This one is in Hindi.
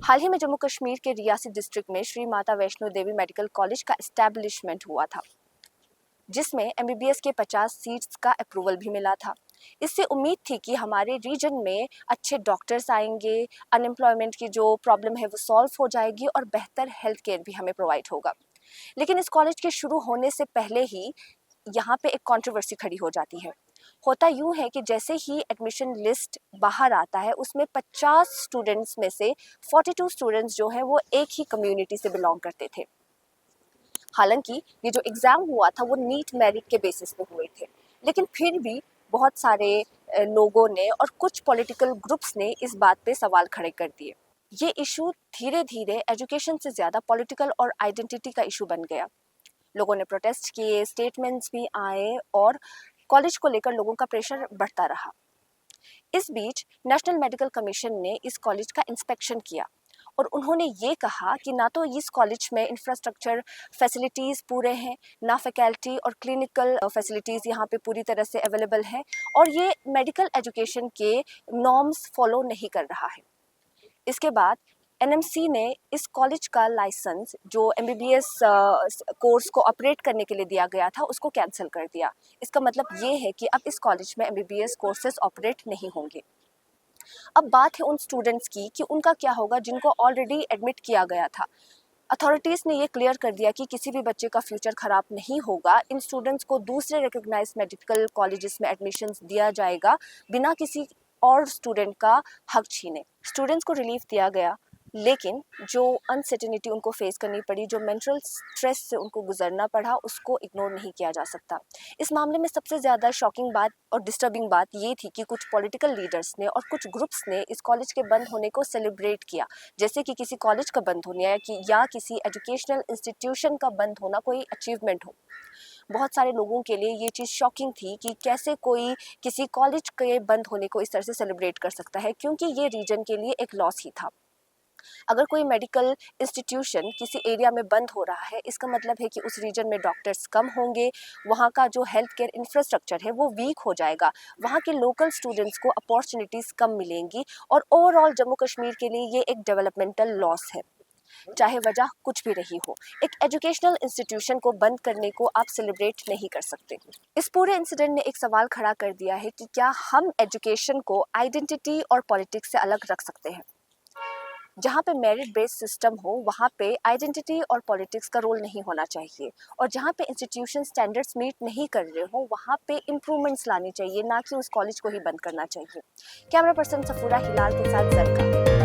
हाल ही में जम्मू कश्मीर के रियासी डिस्ट्रिक्ट में श्री माता वैष्णो देवी मेडिकल कॉलेज का एस्टैब्लिशमेंट हुआ था, जिसमें एमबीबीएस के 50 सीट्स का अप्रूवल भी मिला था। इससे उम्मीद थी कि हमारे रीजन में अच्छे डॉक्टर्स आएंगे, अनएम्प्लॉयमेंट की जो प्रॉब्लम है वो सॉल्व हो जाएगी और बेहतर हेल्थ केयर भी हमें प्रोवाइड होगा। लेकिन इस कॉलेज के शुरू होने से पहले ही यहाँ पे एक कंट्रोवर्सी खड़ी हो जाती है। होता यूँ है कि जैसे ही एडमिशन लिस्ट बाहर आता है, उसमें 50 स्टूडेंट्स में से 42 स्टूडेंट्स जो हैं वो एक ही कम्युनिटी से बिलोंग करते थे। हालांकि ये जो एग्ज़ाम हुआ था वो नीट मेरिट के बेसिस पे हुए थे, लेकिन फिर भी बहुत सारे लोगों ने और कुछ पॉलिटिकल ग्रुप्स ने इस बात पे सवाल खड़े कर दिए। ये इशू धीरे धीरे एजुकेशन से ज़्यादा पॉलिटिकल और आइडेंटिटी का इशू बन गया। लोगों ने प्रोटेस्ट किए, स्टेटमेंट्स भी आए और कॉलेज को लेकर लोगों का प्रेशर बढ़ता रहा। इस बीच नेशनल मेडिकल कमीशन ने इस कॉलेज का इंस्पेक्शन किया और उन्होंने ये कहा कि ना तो इस कॉलेज में इंफ्रास्ट्रक्चर फैसिलिटीज़ पूरे हैं, ना फैकल्टी और क्लिनिकल फैसिलिटीज़ यहाँ पे पूरी तरह से अवेलेबल हैं, और ये मेडिकल एजुकेशन के नॉर्म्स फॉलो नहीं कर रहा है। इसके बाद एनएमसी ने इस कॉलेज का लाइसेंस जो एमबीबीएस कोर्स को ऑपरेट करने के लिए दिया गया था उसको कैंसिल कर दिया। इसका मतलब ये है कि अब इस कॉलेज में एमबीबीएस कोर्सेज ऑपरेट नहीं होंगे। अब बात है उन स्टूडेंट्स की कि उनका क्या होगा जिनको ऑलरेडी एडमिट किया गया था। अथॉरिटीज़ ने ये क्लियर कर दिया कि किसी भी बच्चे का फ्यूचर ख़राब नहीं होगा। इन स्टूडेंट्स को दूसरे रिकग्नाइज मेडिकल कॉलेजेस में एडमिशन्स दिया जाएगा बिना किसी और स्टूडेंट का हक छीने। स्टूडेंट्स को रिलीफ दिया गया, लेकिन जो अनसर्टेनिटी उनको फेस करनी पड़ी, जो मेंटल स्ट्रेस से उनको गुजरना पड़ा, उसको इग्नोर नहीं किया जा सकता। इस मामले में सबसे ज़्यादा शॉकिंग बात और डिस्टर्बिंग बात ये थी कि कुछ पॉलिटिकल लीडर्स ने और कुछ ग्रुप्स ने इस कॉलेज के बंद होने को सेलिब्रेट किया, जैसे कि किसी कॉलेज का बंद होने या किसी एजुकेशनल इंस्टीट्यूशन का बंद होना कोई अचीवमेंट हो। बहुत सारे लोगों के लिए ये चीज़ शॉकिंग थी कि कैसे कोई किसी कॉलेज के बंद होने को इस तरह से सेलिब्रेट कर सकता है, क्योंकि ये रीजन के लिए एक लॉस ही था। अगर कोई मेडिकल इंस्टीट्यूशन किसी एरिया में बंद हो रहा है, इसका मतलब है कि उस रीजन में डॉक्टर्स कम होंगे, वहाँ का जो हेल्थ केयर इंफ्रास्ट्रक्चर है वो वीक हो जाएगा, वहाँ के लोकल स्टूडेंट्स को अपॉर्चुनिटीज़ कम मिलेंगी और ओवरऑल जम्मू कश्मीर के लिए ये एक डेवलपमेंटल लॉस है। चाहे वजह कुछ भी रही हो, एक एजुकेशनल इंस्टीट्यूशन को बंद करने को आप सेलिब्रेट नहीं कर सकते। इस पूरे इंसिडेंट ने एक सवाल खड़ा कर दिया है कि क्या हम एजुकेशन को आइडेंटिटी और पॉलिटिक्स से अलग रख सकते हैं। जहाँ पे मेरिट बेस्ड सिस्टम हो, वहाँ पे आइडेंटिटी और पॉलिटिक्स का रोल नहीं होना चाहिए, और जहाँ पे इंस्टीट्यूशन स्टैंडर्ड्स मीट नहीं कर रहे हो वहाँ पे इम्प्रूवमेंट्स लानी चाहिए, ना कि उस कॉलेज को ही बंद करना चाहिए। कैमरा पर्सन सफूरा हिलाल के साथ जरका।